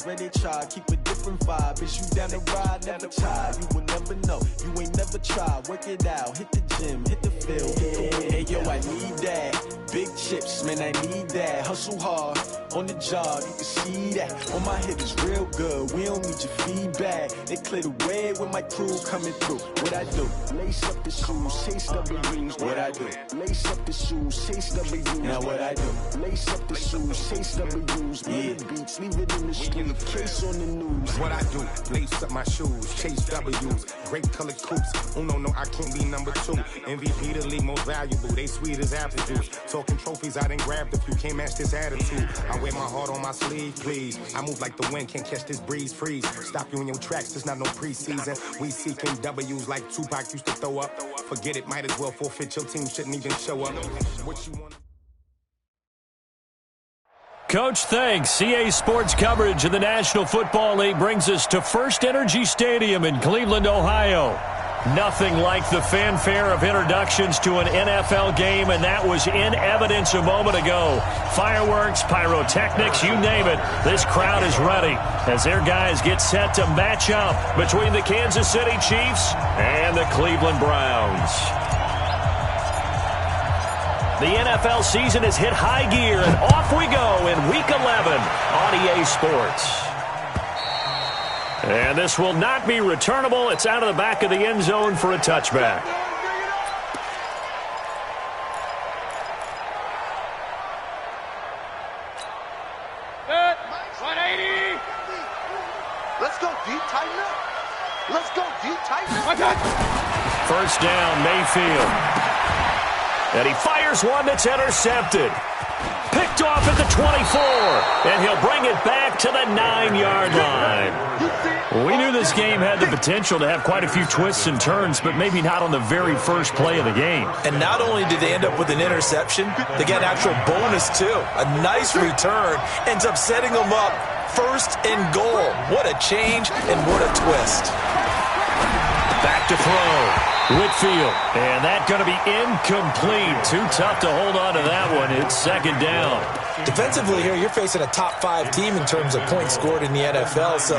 swear they try, keep a different vibe. Is you down the ride, never try. You will never know, you ain't never tried. Work it out, hit the gym, hit the field, hit the win. Hey yo, I need that. Big chips, man, I need that. Hustle hard, on the job, you can see that. On my hip is real good, we don't need your feedback. They clear the way with my crew coming through. What I do? Lace up the shoes, chase W's. What I do? Lace up the shoes, chase W's. Now what I do? Lace up the shoes, chase W's. Yeah. Beats, leave it in the street, case on the news. What I do? Lace up my shoes, chase W's. Great colored coops. Oh no, I can't be number 2. MVP the league most valuable. They sweet as apple juice. Talking trophies, I done grabbed a few. Can't match this attitude. I wear my heart on my sleeve, please. I move like the wind, can't catch this breeze. Freeze. Stop you in your tracks. There's not no preseason. We seeking W's like Tupac used to throw up. Forget it, might as well forfeit. Your team shouldn't even show up. What you want? Coach, thanks. CA Sports coverage of the National Football League brings us to First Energy Stadium in Cleveland, Ohio. Nothing like the fanfare of introductions to an NFL game, and that was in evidence a moment ago. Fireworks, pyrotechnics, you name it. This crowd is ready as their guys get set to match up between the Kansas City Chiefs and the Cleveland Browns. The NFL season has hit high gear, and off we go in Week 11 on EA Sports. And this will not be returnable. It's out of the back of the end zone for a touchback. Good. 180. Let's go deep, tighten up. Let's go deep, tighten up. First down, Mayfield. And he fires one that's intercepted. Picked off at the 24, and he'll bring it back to the 9-yard line. We knew this game had the potential to have quite a few twists and turns, but maybe not on the very first play of the game. And not only did they end up with an interception, they got an actual bonus, too. A nice return ends up setting them up first and goal. What a change and what a twist. Back to throw. Whitfield, and that's going to be incomplete. Too tough to hold on to that one. It's second down. Defensively here, you're facing a top 5 team in terms of points scored in the NFL. So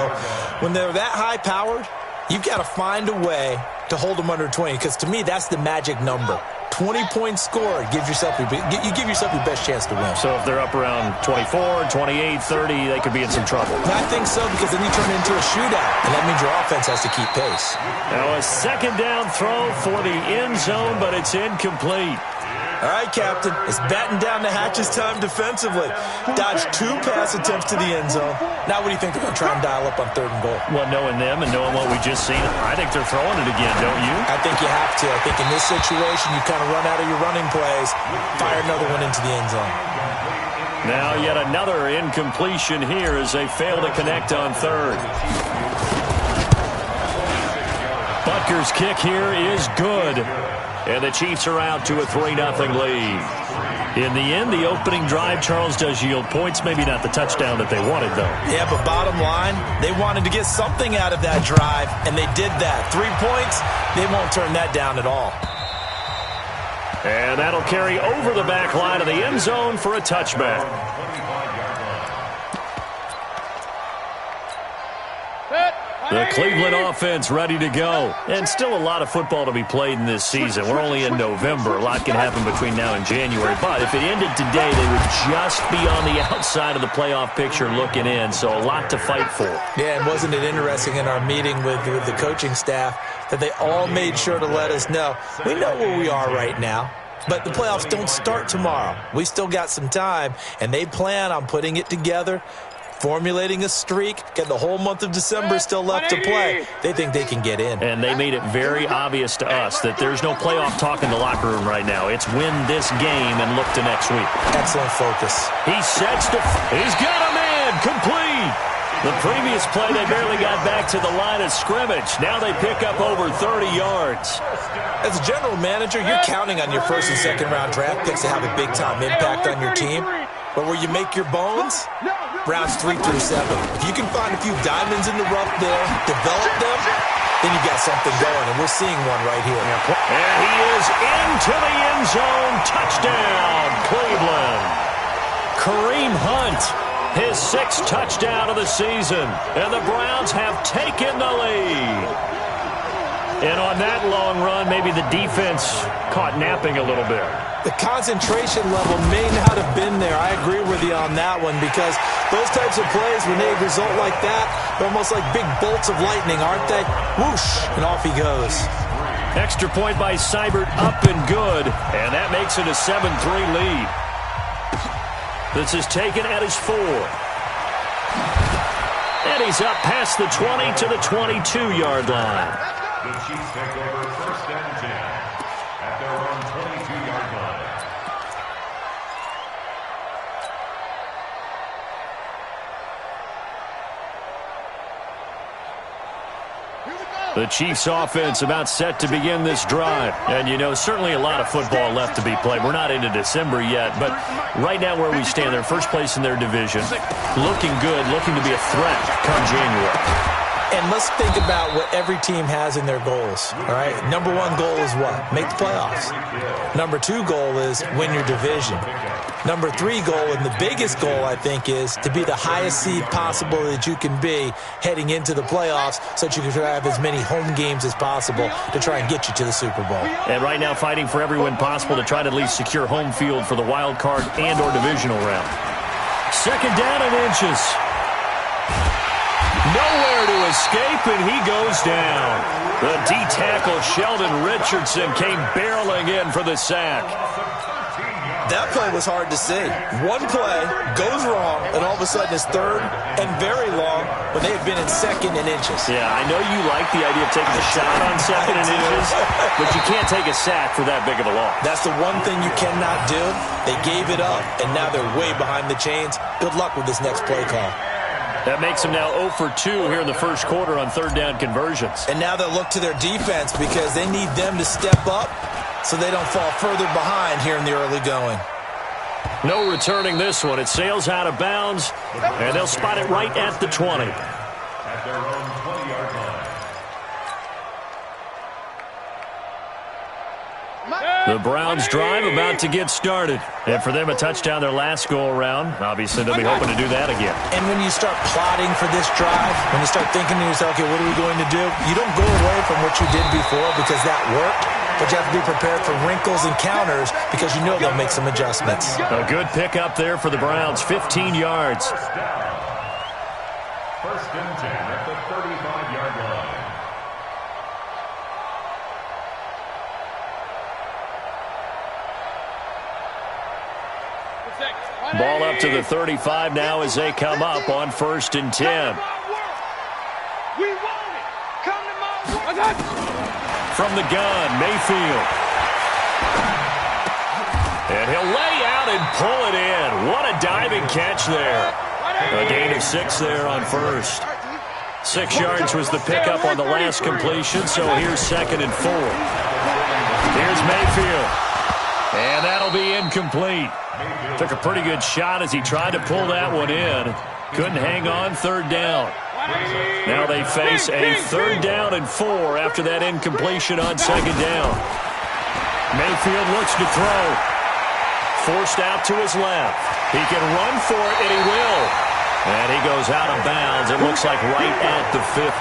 when they're that high-powered, you've got to find a way to hold them under 20, because to me, that's the magic number. 20 points scored, you give yourself your best chance to win. So if they're up around 24, 28, 30, they could be in some trouble. I think so, because then you turn it into a shootout, and that means your offense has to keep pace. Now a second down throw for the end zone, but it's incomplete. All right, Captain, it's batten down the hatches time defensively. Dodged 2 pass attempts to the end zone. Now what do you think they're going to try and dial up on 3rd and goal? Well, knowing them and knowing what we just seen, I think they're throwing it again, don't you? I think you have to. I think in this situation, you kind of run out of your running plays, fire another one into the end zone. Now yet another incompletion here as they fail to connect on 3rd. Butker's kick here is good. And the Chiefs are out to a 3-0 lead. In the end, the opening drive, Charles, does yield points. Maybe not the touchdown that they wanted, though. Yeah, but bottom line, they wanted to get something out of that drive, and they did that. 3 points, they won't turn that down at all. And that'll carry over the back line of the end zone for a touchback. The Cleveland offense ready to go. And still a lot of football to be played in this season. We're only in November. A lot can happen between now and January. But if it ended today, they would just be on the outside of the playoff picture looking in. So a lot to fight for. Yeah, and wasn't it interesting in our meeting with the coaching staff that they all made sure to let us know, we know where we are right now. But the playoffs don't start tomorrow. We still got some time, and they plan on putting it together, formulating a streak, get the whole month of December still left to play. They think they can get in. And they made it very obvious to us that there's no playoff talk in the locker room right now. It's win this game and look to next week. Excellent focus. He sets to... He's got a man! Complete! The previous play, they barely got back to the line of scrimmage. Now they pick up over 30 yards. As a general manager, you're counting on your first and second round draft picks to have a big-time impact on your team. But where you make your bones, rounds 3 through 7. If you can find a few diamonds in the rough there, develop them, then you got something going, and we're seeing one right here. And he is into the end zone. Touchdown, Cleveland. Kareem Hunt His 6th touchdown of the season. And the Browns have taken the lead. And on that long run, maybe the defense caught napping a little bit. The concentration level may not have been there. I agree with you on that one because those types of plays, when they result like that, they're almost like big bolts of lightning, aren't they? Whoosh, and off he goes. Extra point by Seibert, up and good. And that makes it a 7-3 lead. This is taken at his 4. And he's up past the 20 to the 22-yard line. The Chiefs take over 1st and 10 at their own 22-yard line. The Chiefs offense about set to begin this drive. And, you know, certainly a lot of football left to be played. We're not into December yet, but right now where we stand, they're first place in their division. Looking good, looking to be a threat come January. And let's think about what every team has in their goals, all right? Number 1 goal is what? Make the playoffs. Number 2 goal is win your division. Number 3 goal, and the biggest goal, I think, is to be the highest seed possible that you can be heading into the playoffs so that you can have as many home games as possible to try and get you to the Super Bowl. And right now fighting for every win possible to try to at least secure home field for the wild card and or divisional round. 2nd down and inches. Nowhere to escape, and he goes down. The D-tackle Sheldon Richardson came barreling in for the sack. That play was hard to see. One play goes wrong, and all of a sudden it's 3rd and very long when they had been in 2nd and inches. Yeah, I know you like the idea of taking a shot on 2nd and inches, but you can't take a sack for that big of a loss. That's the one thing you cannot do. They gave it up, and now they're way behind the chains. Good luck with this next play call. That makes them now 0 for 2 here in the first quarter on 3rd down conversions. And now they'll look to their defense because they need them to step up so they don't fall further behind here in the early going. No returning this one. It sails out of bounds, and they'll spot it right at the 20. At their own 20-yard line. The Browns drive about to get started. And for them, a touchdown their last go-around. Obviously, they'll be hoping to do that again. And when you start plotting for this drive, when you start thinking to yourself, okay, what are we going to do? You don't go away from what you did before because that worked. But you have to be prepared for wrinkles and counters because you know they'll make some adjustments. A good pickup there for the Browns, 15 yards. 1st and 10 at the 35-yard line. Ball up to the 35 now as they come up on 1st and 10. We want it. Come to my work. From the gun, Mayfield. And he'll lay out and pull it in. What a diving catch there. A gain of 6 there on 1st. 6 yards was the pickup on the last completion, so here's 2nd and 4. Here's Mayfield. And that'll be incomplete. Took a pretty good shot as he tried to pull that one in. Couldn't hang on, 3rd down. Now they face a 3rd down and 4 after that incompletion on 2nd down. Mayfield looks to throw. Forced out to his left. He can run for it, and he will. And he goes out of bounds. It looks like right at the 50.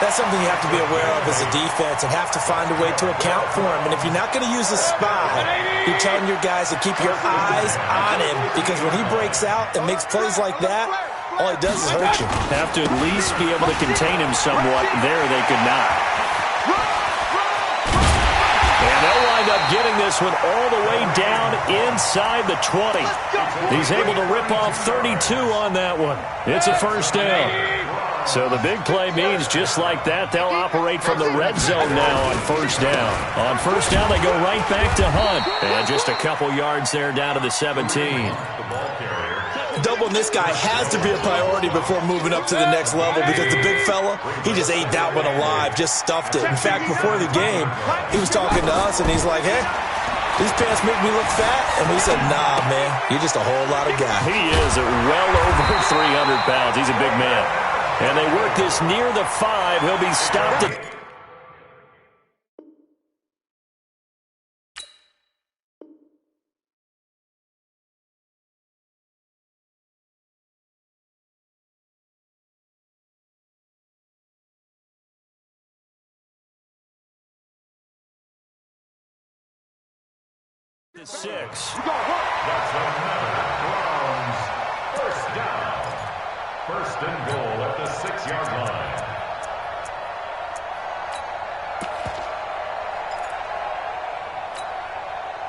That's something you have to be aware of as a defense and have to find a way to account for him. And if you're not going to use a spy, you're telling your guys to keep your eyes on him because when he breaks out and makes plays like that, all he does is hurt you. Have to at least be able to contain him somewhat. There they could not. And they'll wind up getting this one all the way down inside the 20. He's able to rip off 32 on that one. It's a 1st down. So the big play means just like that, they'll operate from the red zone now on 1st down. On 1st down, they go right back to Hunt. And just a couple yards there down to the 17. Doubling this guy has to be a priority before moving up to the next level because the big fella, he just ate that one alive, just stuffed it. In fact, before the game, he was talking to us, and he's like, hey, these pants make me look fat. And we said, nah, man, you're just a whole lot of guy. He is well over 300 pounds. He's a big man. And they work this near the 5. He'll be stopped at 6. That's another Browns first down. First and goal at the 6-yard line.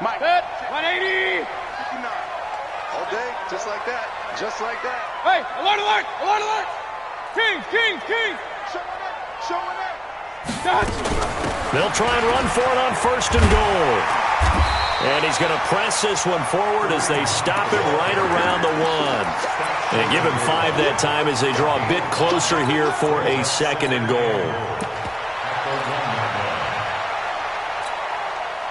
Mike. 180. 59. All day, just like that. Just like that. Hey, alert, alert, alert, alert. Kings, Kings, Kings. Showing up, showing up. They'll try and run for it on first and goal. And he's going to press this one forward as they stop it right around the 1. And give him 5 that time as they draw a bit closer here for a second and goal.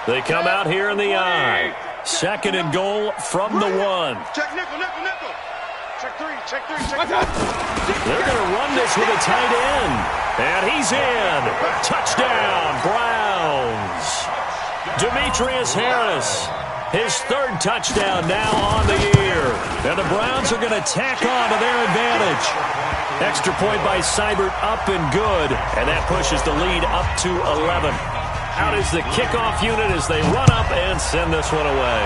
They come out here in the I. Second and goal from the 1. Check nickel, nickel, nickel. Check 3, check 3, check 3. They're going to run this with a tight end. And he's in. Touchdown, Browns. Demetrius Harris, his 3rd touchdown now on the year. And the Browns are going to tack on to their advantage. Extra point by Seibert, up and good. And that pushes the lead up to 11. Out is the kickoff unit as they run up and send this one away.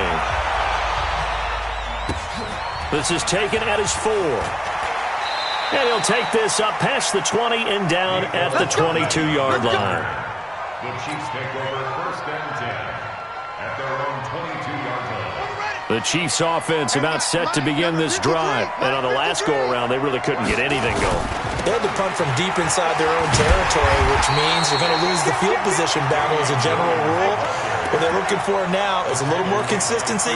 This is taken at his 4. And he'll take this up past the 20 and down at the 22-yard line. The Chiefs take over first and 10 at their own 22-yard line. The Chiefs offense about set to begin this drive. And on the last go-around, they really couldn't get anything going. They had to punt from deep inside their own territory, which means you're going to lose the field position battle as a general rule. What they're looking for now is a little more consistency,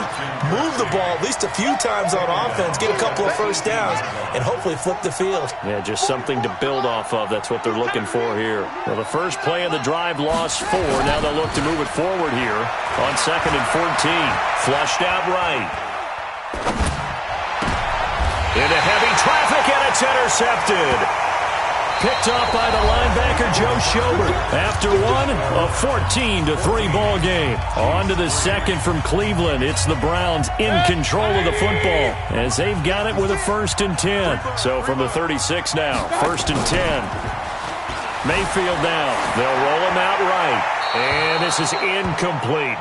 move the ball at least a few times on offense, get a couple of first downs, and hopefully flip the field. Yeah, just something to build off of. That's what they're looking for here. Well, the first play of the drive lost 4. Now they'll look to move it forward here on second and 14. Flushed out right. Into heavy traffic, and it's intercepted. Picked off by the linebacker, Joe Schobert. After one, a 14-3 ball game. On to the second from Cleveland. It's the Browns in control of the football as they've got it with a 1st and 10. So from the 36 now, 1st and 10. Mayfield now. They'll roll him out right. And this is incomplete.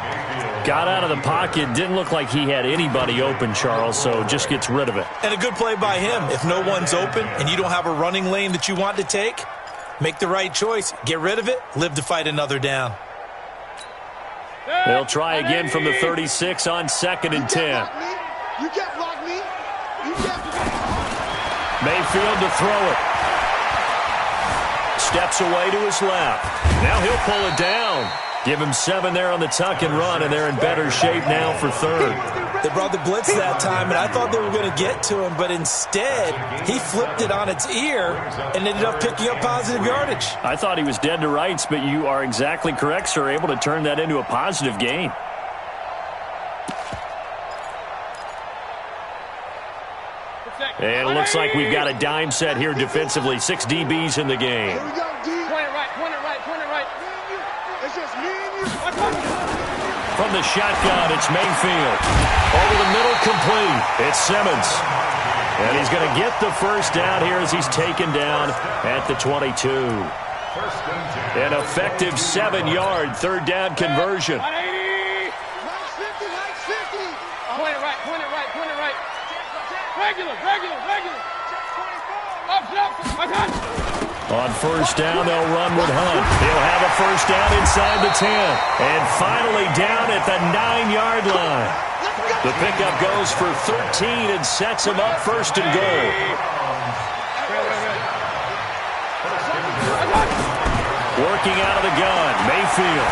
Got out of the pocket. Didn't look like he had anybody open, Charles, so just gets rid of it. And a good play by him. If no one's open and you don't have a running lane that you want to take, make the right choice. Get rid of it. Live to fight another down. They'll try again from the 36 on 2nd and 10. You can't block me. You can't. Mayfield to throw it. Steps away to his left. Now he'll pull it down. Give him 7 there on the tuck and run, and they're in better shape now for 3rd. They brought the blitz that time, and I thought they were going to get to him, but instead, he flipped it on its ear and ended up picking up positive yardage. I thought he was dead to rights, but you are exactly correct, sir, able to turn that into a positive gain. And it looks like we've got a dime set here defensively. 6 DBs in the game. Here we go, D. Point it right, point it right, point it right. It's just me and you. From the shotgun, it's Mayfield. Over the middle, complete. It's Simmons. And he's going to get the first down here as he's taken down at the 22. An effective 7-yard 3rd down conversion. 180. Nice 50, nice 50. Point it right, point it right, point it right. Regular, regular, regular. Up, up. On first down, they'll run with Hunt. He'll have a first down inside the 10. And finally down at the 9-yard line. The pickup goes for 13 and sets him up 1st and goal. Working out of the gun, Mayfield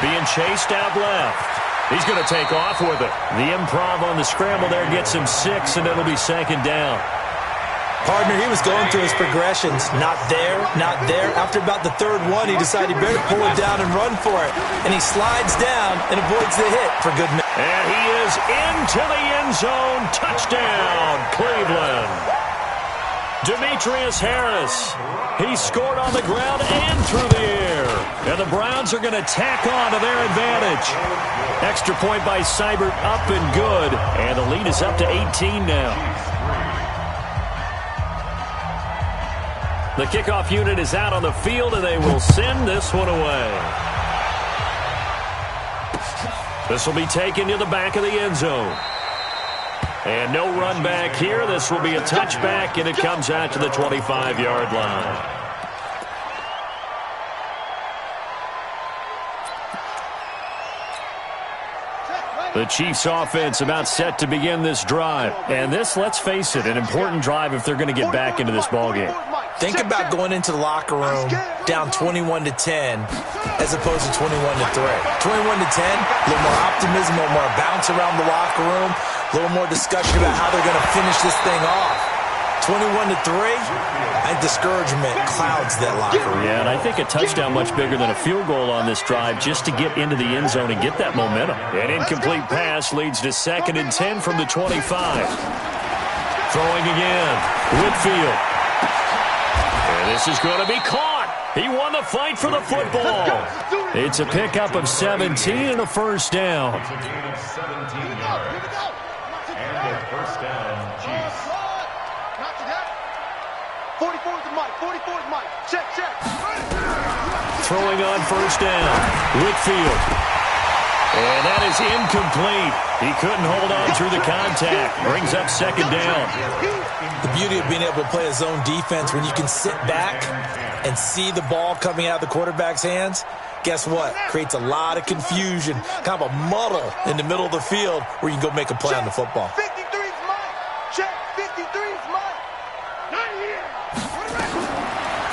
being chased out left. He's going to take off with it. The improv on the scramble there gets him 6, and it'll be 2nd down. Partner, he was going through his progressions. Not there, not there. After about the 3rd one, he decided he better pull it down and run for it. And he slides down and avoids the hit for good measure. And he is into the end zone. Touchdown, Cleveland. Demetrius Harris. He scored on the ground and through the air. And the Browns are going to tack on to their advantage. Extra point by Seibert, up and good. And the lead is up to 18 now. The kickoff unit is out on the field, and they will send this one away. This will be taken to the back of the end zone. And no run back here. This will be a touchback, and it comes out to the 25-yard line. The Chiefs offense about set to begin this drive. And this, let's face it, an important drive if they're going to get back into this ballgame. Think about going into the locker room down 21-10 as opposed to 21-3. 21-10, a little more optimism, a little more bounce around the locker room, a little more discussion about how they're going to finish this thing off. 21-3, and discouragement clouds that locker room. Yeah, and I think a touchdown much bigger than a field goal on this drive just to get into the end zone and get that momentum. An incomplete pass leads to 2nd and 10 from the 25. Throwing again, Whitfield. And this is going to be caught. He won the fight for the football. It's a pickup of 17 and a first down. It's a gain of 17 yards. And a first down, Chiefs. 44 is Mike. 44 is Mike. Check. Throwing on first down, Whitfield. And that is incomplete. He couldn't hold on through the contact. Brings up 2nd down. The beauty of being able to play a zone defense when you can sit back and see the ball coming out of the quarterback's hands, guess what? Creates a lot of confusion, kind of a muddle in the middle of the field where you can go make a play on the football. 53 is Mike. Check. 53 is Mike. Not here.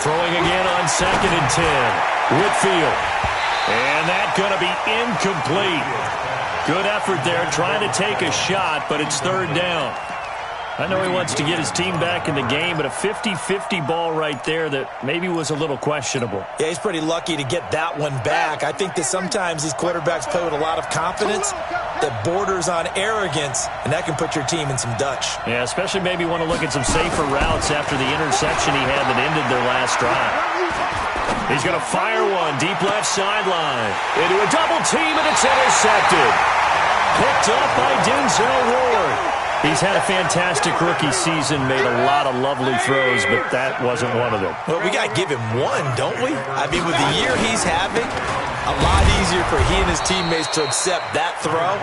Throwing again on 2nd and 10. Whitfield. And that's going to be incomplete. Good effort there trying to take a shot, but it's 3rd down. I know he wants to get his team back in the game, but a 50-50 ball right there that maybe was a little questionable. Yeah, he's pretty lucky to get that one back. I think that sometimes these quarterbacks play with a lot of confidence that borders on arrogance, and that can put your team in some Dutch. Yeah, especially maybe want to look at some safer routes after the interception he had that ended their last drive. He's going to fire one deep left sideline into a double team, and it's intercepted. Picked up by Denzel Ward. He's had a fantastic rookie season, made a lot of lovely throws, but that wasn't one of them. Well, we got to give him one, don't we? I mean, with the year he's having, a lot easier for he and his teammates to accept that throw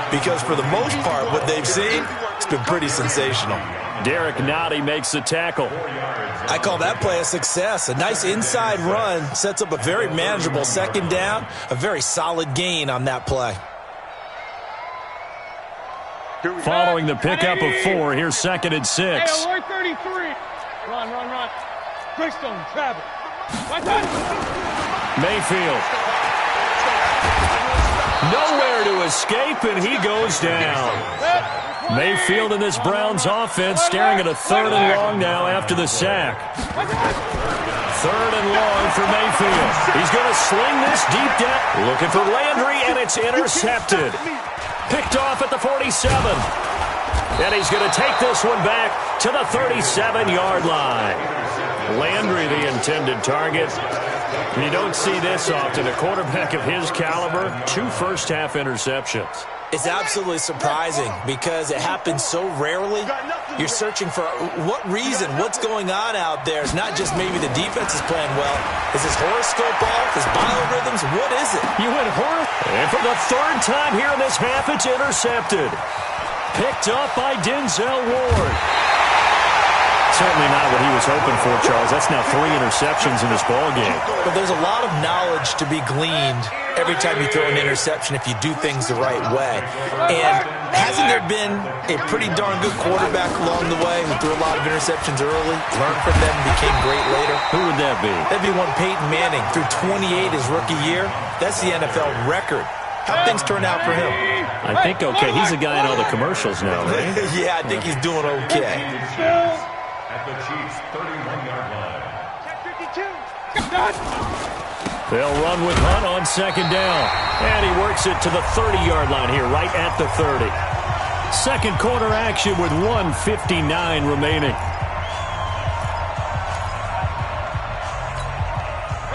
because for the most part, what they've seen, it's been pretty sensational. Derek Nottie makes the tackle. I call that play a success. A nice inside run sets up a very manageable 2nd down, a very solid gain on that play. Following the pickup of 4, here's 2nd and 6. Hey, 133. Run. Greystone, travel. Mayfield. Nowhere to escape, and he goes down. Mayfield in this Browns offense staring at a 3rd and long now after the sack. 3rd and long for Mayfield. He's going to sling this deep down. Looking for Landry, and it's intercepted. Picked off at the 47. And he's going to take this one back to the 37-yard line. Landry, the intended target. You don't see this often. A quarterback of his caliber, 2 first-half interceptions. It's absolutely surprising because it happens so rarely. You're searching for what reason, what's going on out there. It's not just maybe the defense is playing well. Is his horoscope off? His biorhythms? What is it? You went and for the 3rd time here in this half, it's intercepted. Picked up by Denzel Ward. Certainly not what he was hoping for, Charles. That's now 3 interceptions in this ballgame. But there's a lot of knowledge to be gleaned every time you throw an interception if you do things the right way. And hasn't there been a pretty darn good quarterback along the way who threw a lot of interceptions early, learned from them, became great later? Who would that be? That'd be one Peyton Manning. Threw 28 his rookie year. That's the NFL record. How'd things turn out for him? I think okay. He's a guy in all the commercials now, right? Yeah, I think he's doing okay. At the Chiefs' 31-yard line. They'll run with Hunt on 2nd down. And he works it to the 30-yard line here, right at the 30. 2nd quarter action with 1:59 remaining.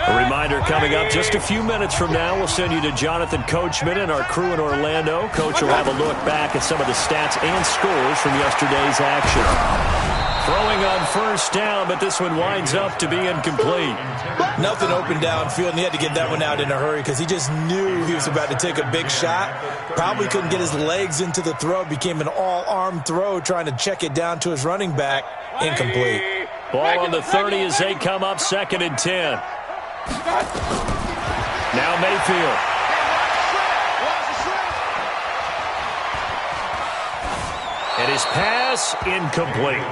A reminder coming up just a few minutes from now, we'll send you to Jonathan Coachman and our crew in Orlando. Coach will have a look back at some of the stats and scores from yesterday's action. Throwing on first down, but this one winds up to be incomplete. Nothing open downfield, and he had to get that one out in a hurry because he just knew he was about to take a big shot. Probably couldn't get his legs into the throw. Became an all-arm throw trying to check it down to his running back. Incomplete. Ball on the 30 as they come up 2nd and 10. Now Mayfield. And his pass incomplete.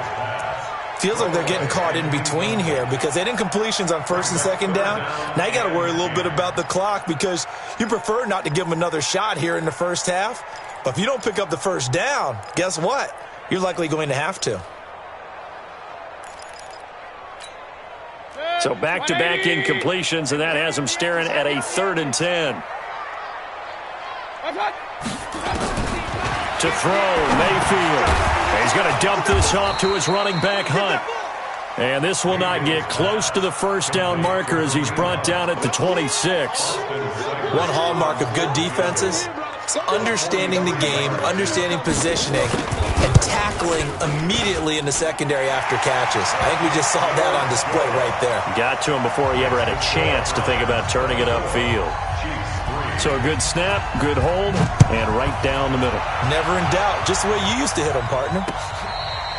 Feels like they're getting caught in between here because they didn't completions on 1st and 2nd down. Now you got to worry a little bit about the clock because you prefer not to give them another shot here in the first half. But if you don't pick up the first down, guess what? You're likely going to have to. So back-to-back incompletions, and that has him staring at a 3rd and 10. To throw, Mayfield. He's going to dump this off to his running back, Hunt. And this will not get close to the first down marker as he's brought down at the 26. One hallmark of good defenses is understanding the game, understanding positioning, and tackling immediately in the secondary after catches. I think we just saw that on display right there. Got to him before he ever had a chance to think about turning it upfield. So a good snap, good hold, and right down the middle. Never in doubt. Just the way you used to hit them, partner.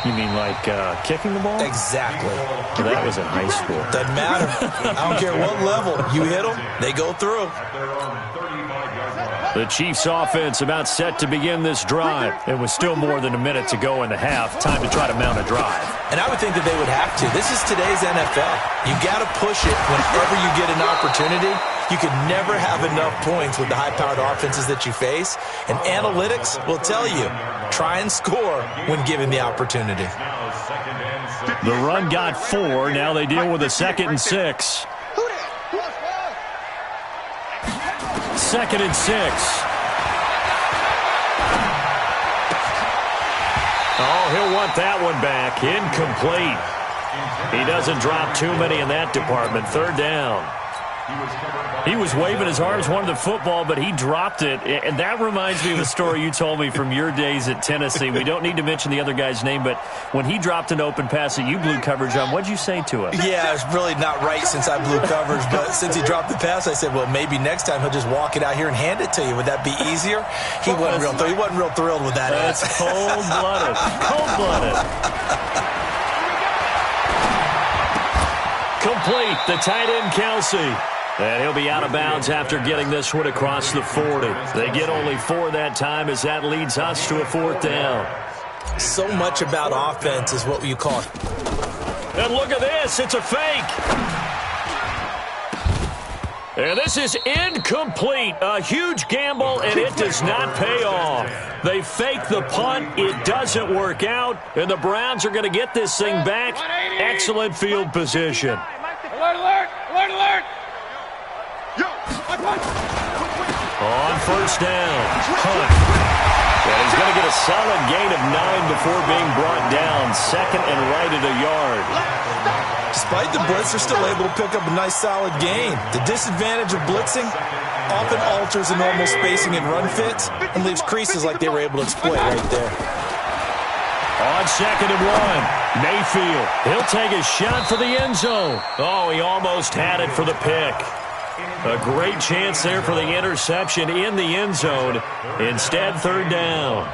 You mean like kicking the ball? Exactly. Well, that was in high school. Doesn't matter. I don't care what level. You hit them, they go through. The Chiefs' offense about set to begin this drive. It was still more than a minute to go in the half. Time to try to mount a drive. And I would think that they would have to. This is today's NFL. You got to push it whenever you get an opportunity. You can never have enough points with the high-powered offenses that you face. And analytics will tell you, try and score when given the opportunity. The run got 4. Now they deal with a 2nd and 6. 2nd and 6. Oh, he'll want that one back. Incomplete. He doesn't drop too many in that department. 3rd down. He was waving his arms, wanted the football, but he dropped it. And that reminds me of a story you told me from your days at Tennessee. We don't need to mention the other guy's name, but when he dropped an open pass that you blew coverage on, what'd you say to him? Yeah, it's really not right since I blew coverage, but since he dropped the pass, I said, well, maybe next time he'll just walk it out here and hand it to you. Would that be easier? He wasn't real thrilled with that. That's cold-blooded. Cold-blooded. Complete. The tight end, Kelsey. And he'll be out of bounds after getting this one across the 40. They get only 4 that time as that leads us to a 4th down. So much about offense is what you call it. And look at this. It's a fake. And this is incomplete. A huge gamble, and it does not pay off. They fake the punt. It doesn't work out, and the Browns are going to get this thing back. Excellent field position. Alert, alert, alert, alert. On first down, Hunt. And he's going to get a solid gain of 9 before being brought down. 2nd and right at a yard. Despite the blitz, they're still able to pick up a nice solid gain. The disadvantage of blitzing often alters the normal spacing and run fits and leaves creases like they were able to exploit right there. On 2nd and 1, Mayfield. He'll take a shot for the end zone. Oh, he almost had it for the pick. A great chance there for the interception in the end zone. Instead, 3rd down.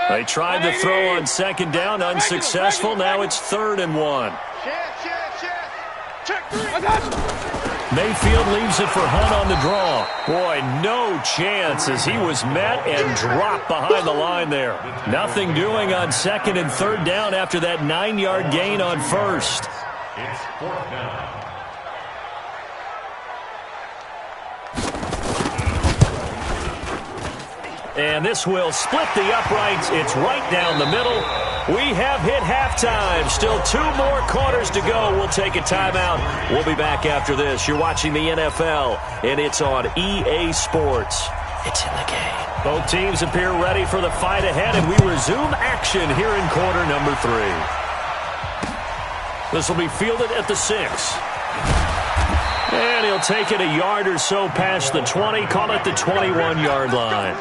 They tried to throw on 2nd down, unsuccessful. Now it's 3rd and 1. Mayfield leaves it for Hunt on the draw. Boy, no chance as he was met and dropped behind the line there. Nothing doing on 2nd and 3rd down after that 9-yard gain on 1st. It's 4th down. And this will split the uprights. It's right down the middle. We have hit halftime. Still 2 more quarters to go. We'll take a timeout. We'll be back after this. You're watching the NFL, and it's on EA Sports. It's in the game. Both teams appear ready for the fight ahead, and we resume action here in quarter number 3. This will be fielded at the 6. And he'll take it a yard or so past the 20, call it the 21-yard line.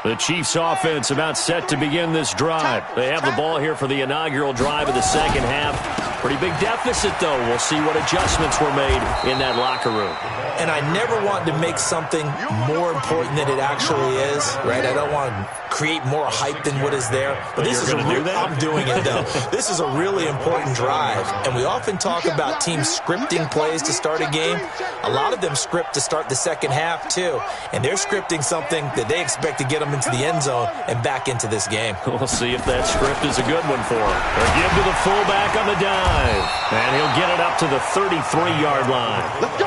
The Chiefs offense about set to begin this drive. They have the ball here for the inaugural drive of the second half. Pretty big deficit, though. We'll see what adjustments were made in that locker room. And I never want to make something more important than it actually is, right? I don't want to create more hype than what is there. But this is I'm doing it, though. This is a really important drive. And we often talk about teams scripting plays to start a game. A lot of them script to start the second half, too. And they're scripting something that they expect to get them into the end zone and back into this game. We'll see if that script is a good one for him. Or give to the fullback on the dive. And he'll get it up to the 33-yard line.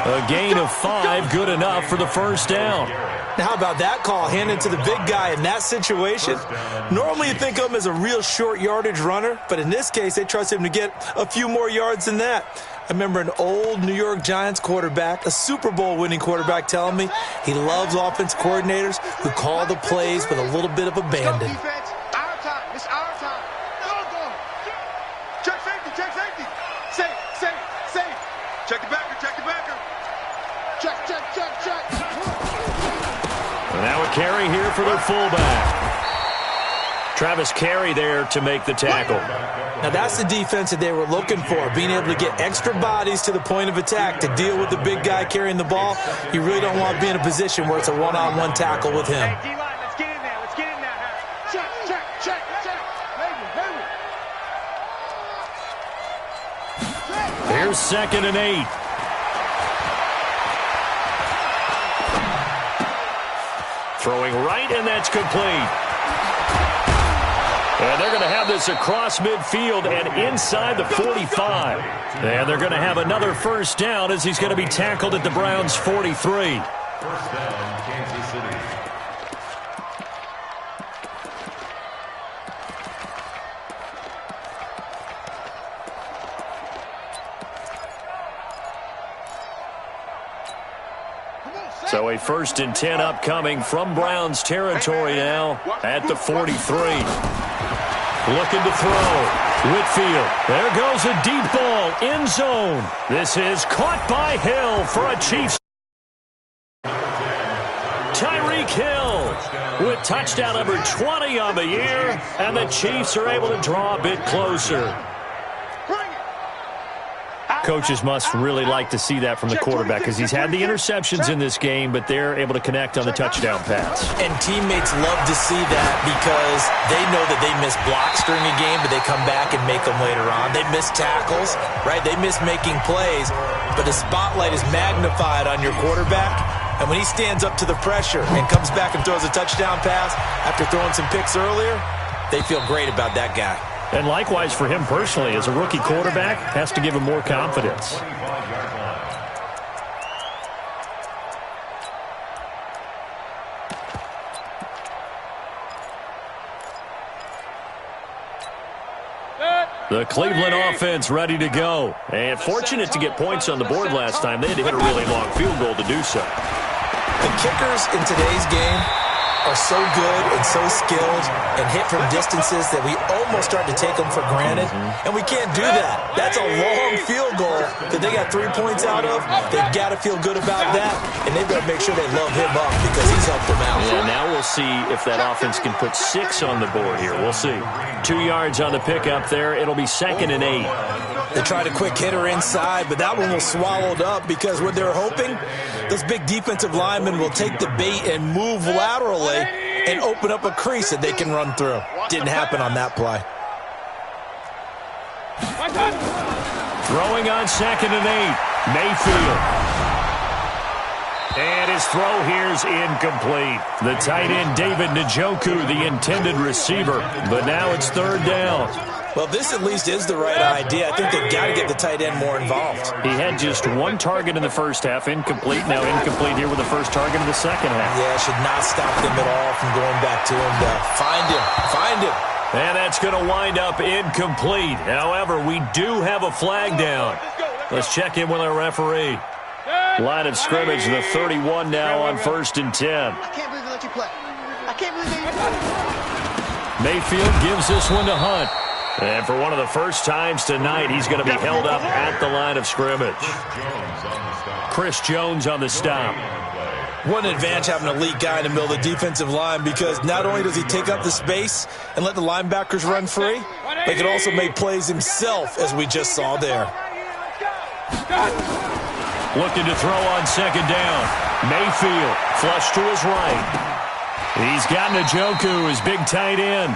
A gain of 5, good enough for the first down. Now, how about that call handed to the big guy in that situation? Normally you think of him as a real short yardage runner, but in this case they trust him to get a few more yards than that. I remember an old New York Giants quarterback, a Super Bowl winning quarterback, telling me he loves offense coordinators who call the plays with a little bit of abandon. Our time. It's our time. Go. Check safety. Safe. Check the backer. Check. And now a carry here for their fullback. Travis Carey there to make the tackle. Now that's the defense that they were looking for, being able to get extra bodies to the point of attack to deal with the big guy carrying the ball. You really don't want to be in a position where it's a one-on-one tackle with him. Hey, D-line, let's get in there. Check. Here's 2nd and 8. Throwing right, and that's complete. And they're going to have this across midfield and inside the 45. And they're going to have another first down as he's going to be tackled at the Browns' 43. First down, Kansas City. So a 1st and 10 upcoming from Browns territory now at the 43. Looking to throw. Whitfield. There goes a deep ball. End zone. This is caught by Hill for a Chiefs. Tyreek Hill with touchdown number 20 on the year. And the Chiefs are able to draw a bit closer. Coaches must really like to see that from the quarterback because he's had the interceptions in this game, but they're able to connect on the touchdown pass. And teammates love to see that because they know that they miss blocks during a game, but they come back and make them later on. They miss tackles, right? They miss making plays, but the spotlight is magnified on your quarterback. And when he stands up to the pressure and comes back and throws a touchdown pass after throwing some picks earlier, they feel great about that guy. And likewise for him personally, as a rookie quarterback, has to give him more confidence. The Cleveland offense ready to go. And fortunate to get points on the board last time. They had to hit a really long field goal to do so. The kickers in today's game are so good and so skilled and hit from distances that we almost start to take them for granted, and we can't do that. That's a long field goal that they got 3 points out of. They've got to feel good about that, and they've got to make sure they love him up because he's helped them out. Yeah, now we'll see if that offense can put 6 on the board here. We'll see. 2 yards on the pickup there. It'll be 2nd and 8. They tried a quick hitter inside, but that one was swallowed up because what they're hoping, those big defensive linemen will take the bait and move laterally and open up a crease that they can run through. Didn't happen on that play. Throwing on 2nd and 8. Mayfield. And his throw here's incomplete. The tight end, David Njoku, the intended receiver. But now it's 3rd down. Well, this at least is the right idea. I think they've got to get the tight end more involved. He had just 1 target in the first half, incomplete. Now incomplete here with the first target in the second half. Yeah, should not stop them at all from going back to him. Find him. And that's going to wind up incomplete. However, we do have a flag down. Let's check in with our referee. Line of scrimmage, the 31 now on 1st and 10. I can't believe they let you play. I can't believe they let you play. Mayfield gives this one to Hunt. And for one of the first times tonight, he's going to be held up at the line of scrimmage. Chris Jones on the stop. What an advantage having an elite guy in the middle of the defensive line, because not only does he take up the space and let the linebackers run free, but he can also make plays himself, as we just saw there. Looking to throw on second down. Mayfield flush to his right. He's got Njoku, his big tight end.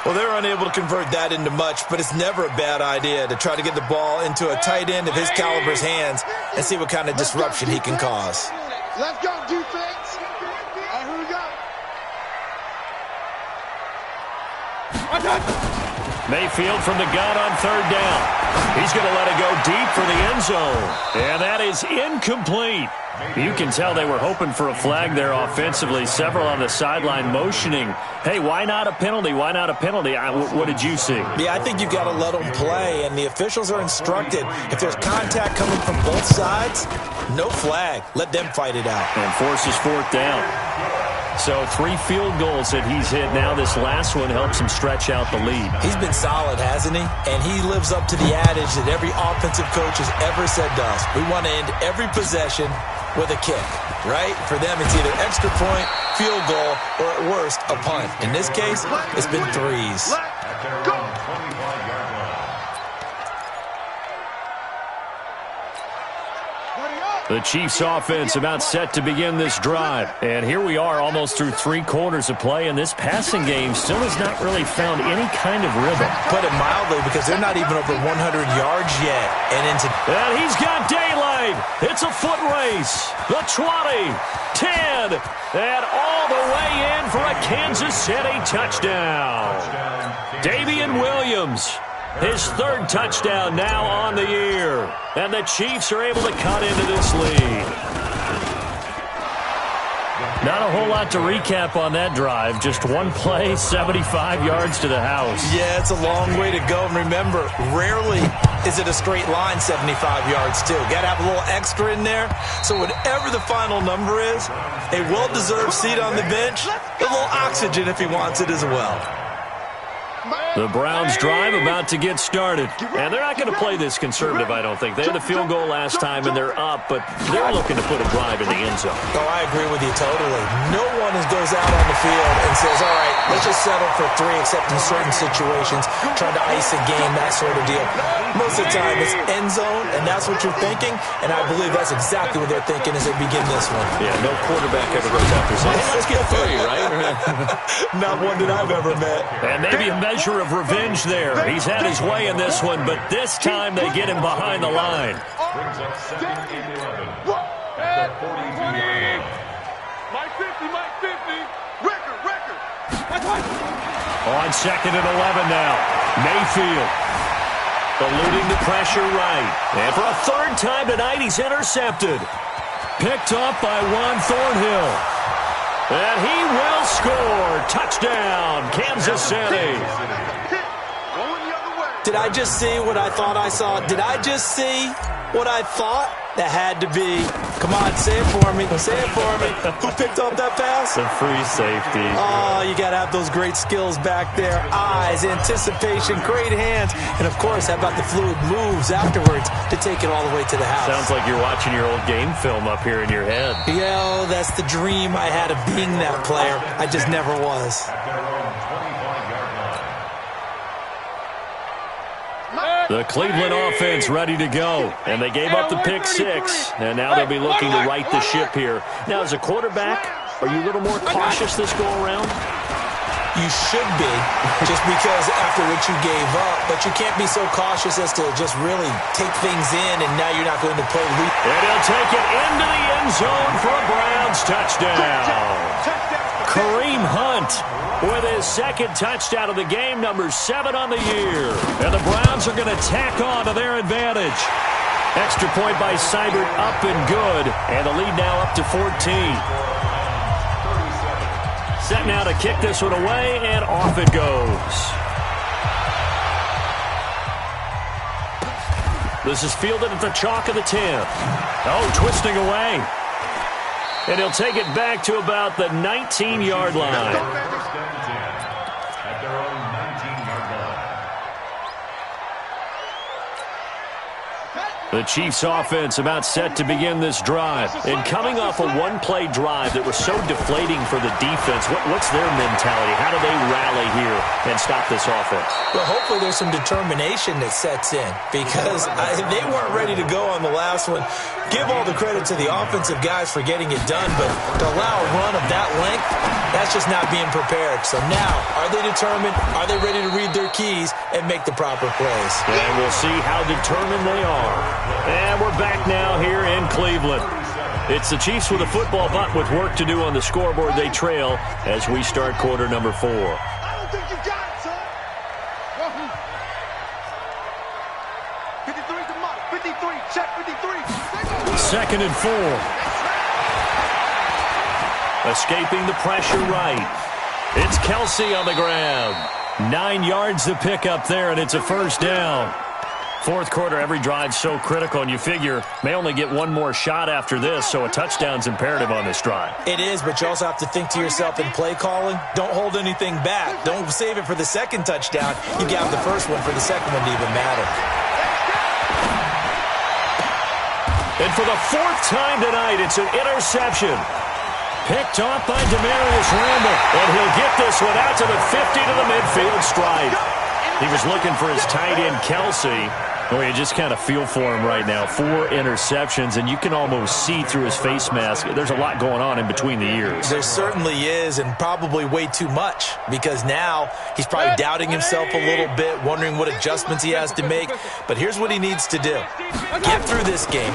Well, they're unable to convert that into much, but it's never a bad idea to try to get the ball into a tight end of his caliber's hands and see what kind of disruption he can cause. Let's go, defense. All right, here we go. Mayfield from the gun on third down. He's going to let it go deep for the end zone. And that is incomplete. You can tell they were hoping for a flag there offensively. Several on the sideline motioning, hey, why not a penalty? Why not a penalty? What did you see? Yeah, I think you've got to let them play, and the officials are instructed. If there's contact coming from both sides, no flag. Let them fight it out. And forces fourth down. So 3 field goals that he's hit now. This last one helps him stretch out the lead. He's been solid, hasn't he? And he lives up to the adage that every offensive coach has ever said to us. We want to end every possession with a kick, right? For them, it's either extra point, field goal, or at worst, a punt. In this case, it's been 3s. Go! The Chiefs offense about set to begin this drive. And here we are almost through 3 quarters of play, and this passing game still has not really found any kind of rhythm. Put it mildly, because they're not even over 100 yards yet. And he's got daylight. It's a foot race. The 20, 10, and all the way in for a Kansas City touchdown. Davian Williams. His 3rd touchdown now on the year. And the Chiefs are able to cut into this lead. Not a whole lot to recap on that drive. Just one play, 75 yards to the house. Yeah, it's a long way to go. And remember, rarely is it a straight line 75 yards, too. Got to have a little extra in there. So whatever the final number is, a well-deserved seat on the bench, a little oxygen if he wants it as well. The Browns drive about to get started. And they're not going to play this conservative, I don't think. They had the field goal last time, and they're up, but they're looking to put a drive in the end zone. Oh, I agree with you totally. No one goes out on the field and says, all right, let's just settle for 3, except in certain situations, trying to ice a game, that sort of deal. Most of the time, it's end zone, and that's what you're thinking, and I believe that's exactly what they're thinking as they begin this one. Yeah, no quarterback ever goes out there saying, hey, let's get 3, right? Not one that I've ever met. And maybe a measure of revenge there. He's had his way in this one, but this time they get him behind the line. Brings up 2nd and 11. At the 42-yard line. Mike 50, Mike 50. Record. On 2nd and 11 now. Mayfield eluding the pressure right. And for a 3rd time tonight, he's intercepted. Picked up by Juan Thornhill. And he will score. Touchdown, Kansas City. Did I just see what I thought I saw? Did I just see what I thought? That had to be. Come on, say it for me. Say it for me. Who picked up that pass? The free safety. Oh, you got to have those great skills back there. Eyes, anticipation, great hands. And, of course, how about the fluid moves afterwards to take it all the way to the house? Sounds like you're watching your old game film up here in your head. Yeah, that's the dream I had of being that player. I just never was. The Cleveland offense ready to go. And they gave up the pick 6. And now they'll be looking to right the ship here. Now, as a quarterback, are you a little more cautious this go-around? You should be, just because after what you gave up. But you can't be so cautious as to just really take things in, and now you're not going to play. And he'll take it into the end zone for a Browns touchdown. Kareem Hunt with his 2nd touchdown of the game, number 7 on the year. And the Browns are going to tack on to their advantage. Extra point by Seibert, up and good. And the lead now up to 14. Set now to kick this one away, and off it goes. This is fielded at the chalk of the 10. Oh, twisting away. And he'll take it back to about the 19-yard line. At their own 19-yard line. The Chiefs offense about set to begin this drive. And coming off a one-play drive that was so deflating for the defense, what's their mentality? How do they rally here and stop this offense? Well, hopefully there's some determination that sets in because they weren't ready to go on the last one. Give all the credit to the offensive guys for getting it done, but to allow a run of that length, that's just not being prepared. So now, are they determined? Are they ready to read their keys and make the proper plays? And we'll see how determined they are. And we're back now here in Cleveland. It's the Chiefs with a football, but with work to do on the scoreboard. They trail as we start quarter number 4. I don't think you got it, son. 53 to Mike. 53. Check 53. Second and 4. Escaping the pressure right. It's Kelsey on the ground. 9 yards to pick up there, and it's a first down. Fourth quarter, every drive's so critical, and you figure may only get one more shot after this, so a touchdown's imperative on this drive. It is, but you also have to think to yourself in play calling, don't hold anything back. Don't save it for the second touchdown. You got the first one for the second one to even matter. And for the fourth time tonight, it's an interception. Picked off by Demarius Randall, and he'll get this one out to the 50 to the midfield stripe. He was looking for his tight end, Kelsey. Boy, you just kind of feel for him right now. 4 interceptions, and you can almost see through his face mask. There's a lot going on in between the ears. There certainly is, and probably way too much, because now he's probably doubting himself a little bit, wondering what adjustments he has to make. But here's what he needs to do. Get through this game,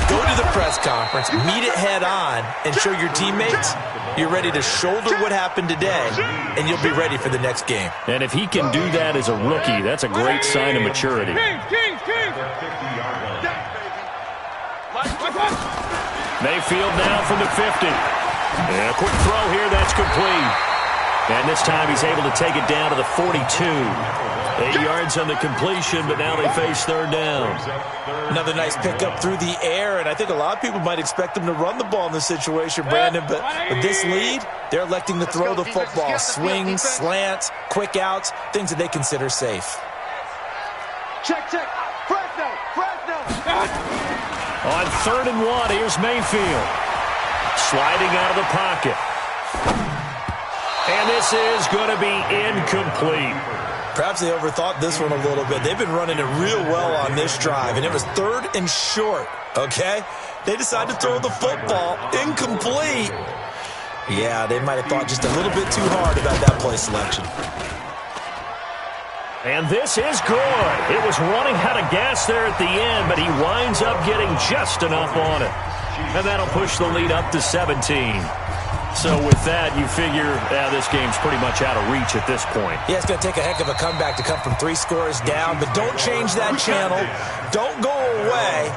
go to the press conference, meet it head on, and show your teammates you're ready to shoulder what happened today, and you'll be ready for the next game. And if he can do that as a rookie, that's a great sign of maturity. Mayfield now from the 50. And a quick throw here, that's complete. And this time he's able to take it down to the 42. 8 yards on the completion, but now they face third down. Another nice pickup through the air, and I think a lot of people might expect him to run the ball in this situation, Brandon, but with this lead, they're electing to throw the football. Swings, slants, quick outs, things that they consider safe. Check. Fresno. On 3rd and 1, here's Mayfield. Sliding out of the pocket. And this is going to be incomplete. Perhaps they overthought this one a little bit. They've been running it real well on this drive, and it was 3rd and short, okay? They decided to throw the football incomplete. Yeah, they might have thought just a little bit too hard about that play selection. And this is good. It was running out of gas there at the end, but he winds up getting just enough on it. And that'll push the lead up to 17. So with that, you figure this game's pretty much out of reach at this point. Yeah, it's going to take a heck of a comeback to come from 3 scores down, but don't change that channel. Don't go away.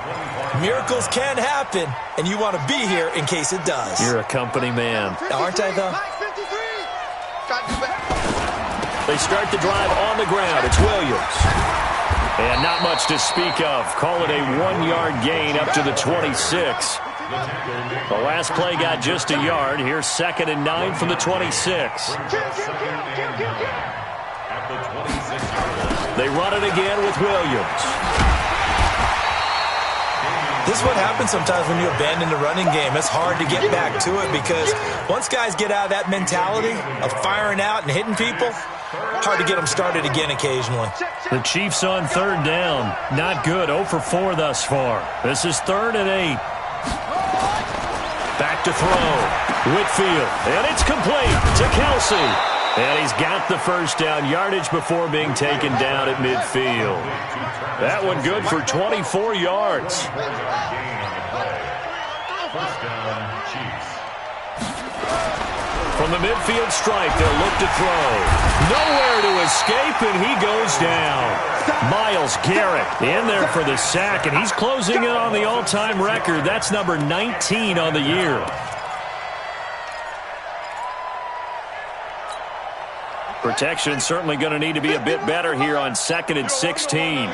Miracles can happen, and you want to be here in case it does. You're a company man. Aren't I, though? They start the drive on the ground. It's Williams. And not much to speak of. Call it a 1-yard gain up to the 26. The last play got just a yard. Here's 2nd and 9 from the 26. They run it again with Williams. This is what happens sometimes when you abandon the running game. It's hard to get back to it because once guys get out of that mentality of firing out and hitting people, hard to get them started again occasionally. The Chiefs on 3rd down. Not good. 0 for 4 thus far. This is 3rd and 8. Back to throw. Whitfield. And it's complete to Kelsey. And he's got the first down yardage before being taken down at midfield. That one good for 24 yards. From the midfield stripe, they'll look to throw. Nowhere to escape, and he goes down. Myles Garrett in there for the sack, and he's closing in on the all-time record. That's number 19 on the year. Protection certainly going to need to be a bit better here on 2nd and 16.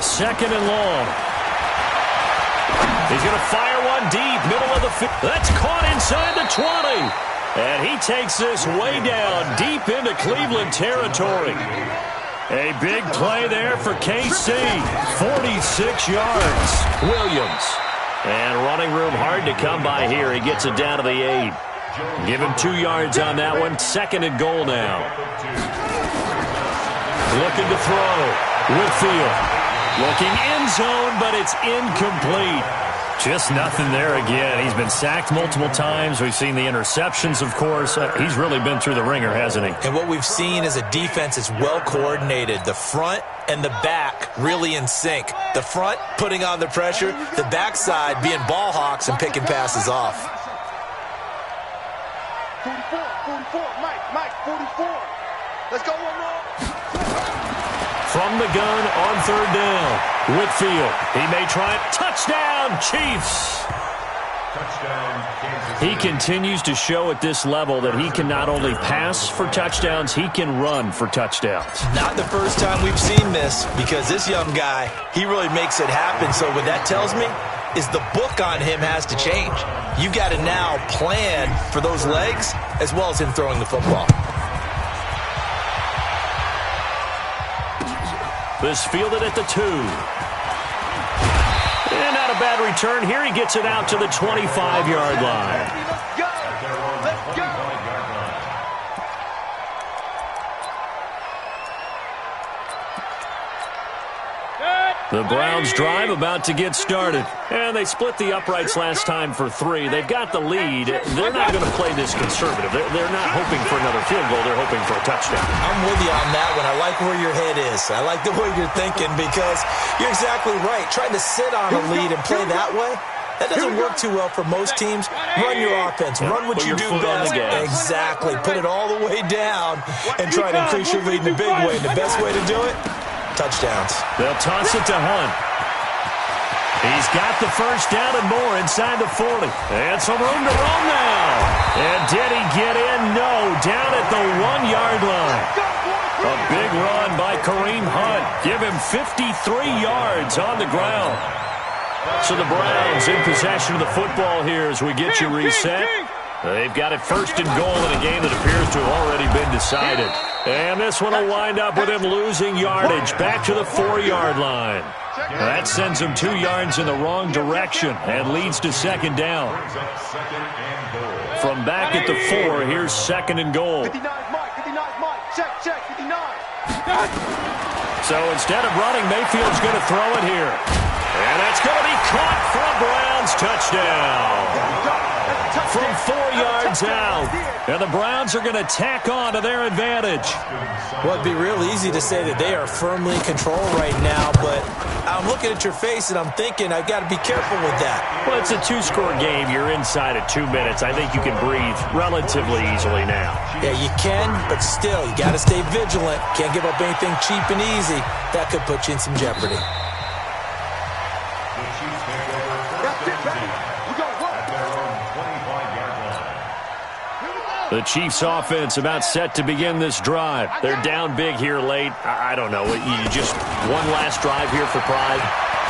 2nd and long. He's going to fire one deep, middle of the field. That's caught inside the 20. And he takes this way down, deep into Cleveland territory. A big play there for KC. 46 yards. Williams. And running room hard to come by here. He gets it down to the 8. Give him 2 yards on that one. 2nd and goal now. Looking to throw. Whitfield. Looking end zone, but it's incomplete. Just nothing there again. He's been sacked multiple times. We've seen the interceptions, of course. He's really been through the ringer, hasn't he? And what we've seen is a defense is well coordinated. The front and the back really in sync. The front putting on the pressure, the backside being ball hawks and picking passes off. 44, Mike, 44. Let's go one more. From the gun on 3rd down. Whitfield. He may try it. Touchdown, Chiefs. Touchdown, Kansas City. He continues to show at this level that he can not only pass for touchdowns, he can run for touchdowns. Not the first time we've seen this, because this young guy, he really makes it happen. So what that tells me is the book on him has to change. You got to now plan for those legs as well as him throwing the football. This fielded at the 2. And not a bad return here. He gets it out to the 25-yard line. Let's go. Let's go. The Browns drive about to get started. And they split the uprights last time for 3. They've got the lead. They're not going to play this conservative. They're not hoping for another field goal. They're hoping for a touchdown. I'm with you on that one. I like where your head is. I like the way you're thinking, because you're exactly right. Trying to sit on a lead and play that way, that doesn't work too well for most teams. Run your offense. Run what you do best. Exactly. Put it all the way down and try to increase your lead in a big way. And the best way to do it, touchdowns. They'll toss it to Hunt. He's got the first down and more inside the 40. And some room to roam now. And did he get in? No. Down at the 1-yard line. A big run by Kareem Hunt. Give him 53 yards on the ground. So the Browns in possession of the football here as we get you reset. They've got it 1st and goal in a game that appears to have already been decided. And this one will wind up with him losing yardage back to the 4-yard line. That sends him 2 yards in the wrong direction and leads to 2nd down. From back at the 4, here's 2nd and goal. 59, Mike. Check, 59. So instead of running, Mayfield's going to throw it here. And that's going to be caught for a Browns touchdown. From 4 yards out. And the Browns are going to tack on to their advantage. Well, it'd be real easy to say that they are firmly in control right now, but I'm looking at your face and I'm thinking I've got to be careful with that. Well, it's a 2-score game. You're inside at 2 minutes. I think you can breathe relatively easily now. Yeah, you can, but still, you got to stay vigilant. Can't give up anything cheap and easy. That could put you in some jeopardy. The Chiefs offense about set to begin this drive. They're down big here late. I don't know. You just one last drive here for pride.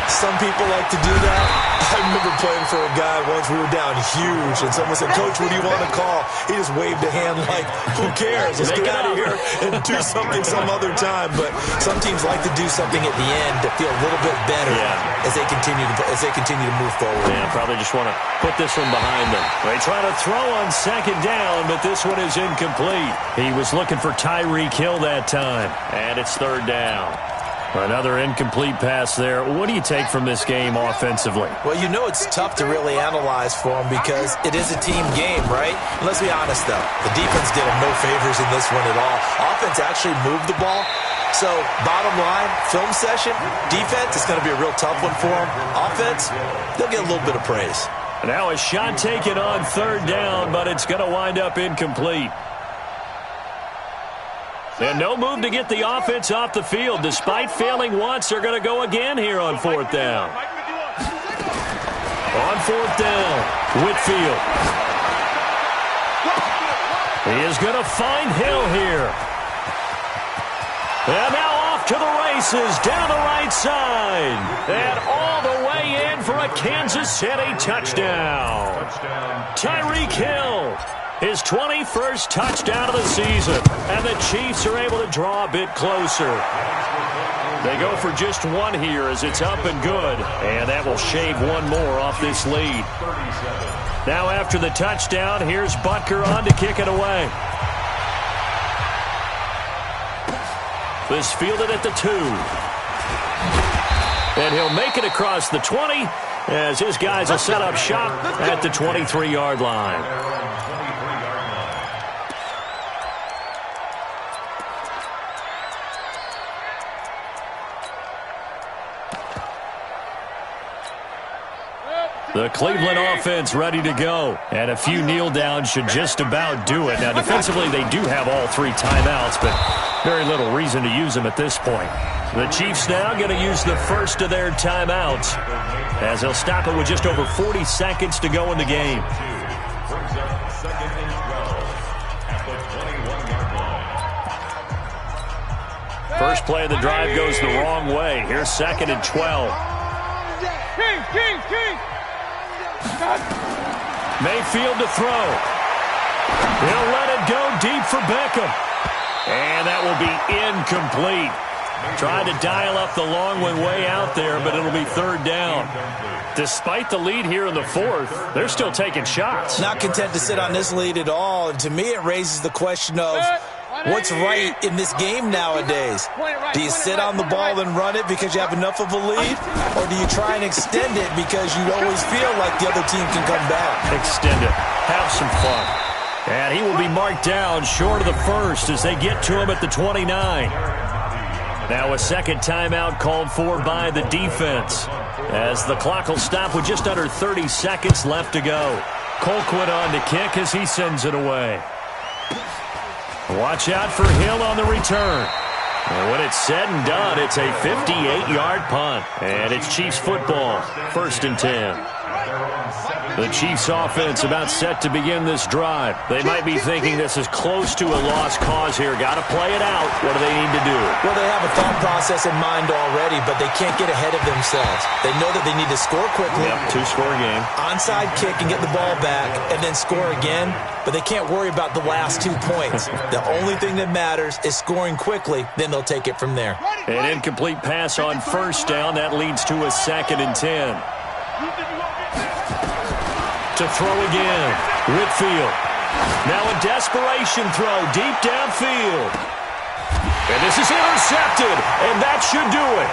Some people like to do that. I remember playing for a guy once. We were down huge, and someone said, "Coach, what do you want to call?" He just waved a hand like, "Who cares? Let's get out of here and do something some other time." But some teams like to do something at the end to feel a little bit better as they continue to move forward. Yeah, probably just want to put this one behind them. They try to throw on 2nd down, but this one is incomplete. He was looking for Tyreek Hill that time, and it's 3rd down. Another incomplete pass there. What do you take from this game offensively? Well, you know it's tough to really analyze for them because it is a team game, right? And let's be honest, though. The defense did them no favors in this one at all. Offense actually moved the ball. So, bottom line, film session, defense is going to be a real tough one for them. Offense, they'll get a little bit of praise. Now a shot taken on 3rd down, but it's going to wind up incomplete. And no move to get the offense off the field. Despite failing once, they're going to go again here on 4th down. On 4th down, Whitfield. He is going to find Hill here. And now off to the races, down the right side. And all the way in for a Kansas City touchdown. Tyreek Hill. His 21st touchdown of the season. And the Chiefs are able to draw a bit closer. They go for just one here as it's up and good. And that will shave one more off this lead. Now after the touchdown, here's Butker on to kick it away. This fielded at the 2. And he'll make it across the 20 as his guys will set up shop at the 23-yard line. The Cleveland offense ready to go. And a few kneel downs should just about do it. Now, defensively, they do have all 3 timeouts, but very little reason to use them at this point. The Chiefs now going to use the first of their timeouts as they'll stop it with just over 40 seconds to go in the game. First play of the drive goes the wrong way. Here's 2nd and 12. Mayfield to throw. He'll let it go deep for Beckham. And that will be incomplete. Tried to dial up the long one way out there, but it'll be 3rd down. Despite the lead here in the 4th, they're still taking shots. Not content to sit on this lead at all. And to me, it raises the question of what's right in this game nowadays. Do you sit on the ball and run it because you have enough of a lead? Or do you try and extend it because you always feel like the other team can come back? Extend it. Have some fun. And he will be marked down short of the first as they get to him at the 29. Now a second timeout called for by the defense as the clock will stop with just under 30 seconds left to go. Colquitt on to kick as he sends it away. Watch out for Hill on the return. And when it's said and done, it's a 58-yard punt. And it's Chiefs football, 1st and 10. The Chiefs offense about set to begin this drive. They might be thinking this is close to a lost cause here. Got to play it out. What do they need to do? Well, they have a thought process in mind already, but they can't get ahead of themselves. They know that they need to score quickly. Yep, 2-score game. Onside kick and get the ball back and then score again, but they can't worry about the last 2 points. The only thing that matters is scoring quickly, then they'll take it from there. An incomplete pass on 1st down. That leads to a 2nd and 10. To throw again. Whitfield. Now a desperation throw deep downfield. And this is intercepted, and that should do it.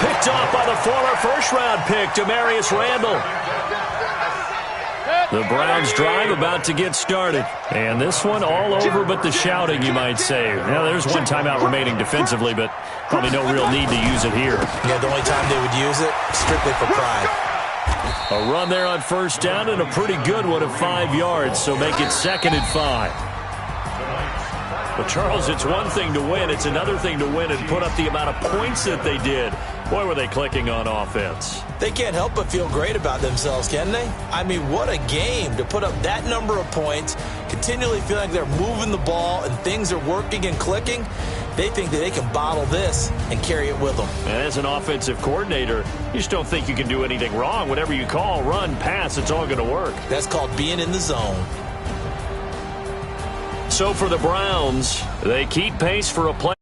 Picked off by the former first-round pick, Demarius Randall. The Browns drive about to get started. And this one all over but the shouting, you might say. Now, there's one timeout remaining defensively, but probably no real need to use it here. Yeah, the only time they would use it, strictly for pride. A run there on 1st down and a pretty good one of 5 yards, so make it 2nd and 5. But, Charles, it's one thing to win. It's another thing to win and put up the amount of points that they did. Boy, were they clicking on offense. They can't help but feel great about themselves, can they? I mean, what a game to put up that number of points, continually feeling like they're moving the ball and things are working and clicking. They think that they can bottle this and carry it with them. And as an offensive coordinator, you just don't think you can do anything wrong. Whatever you call, run, pass, it's all going to work. That's called being in the zone. So for the Browns, they keep pace for a play.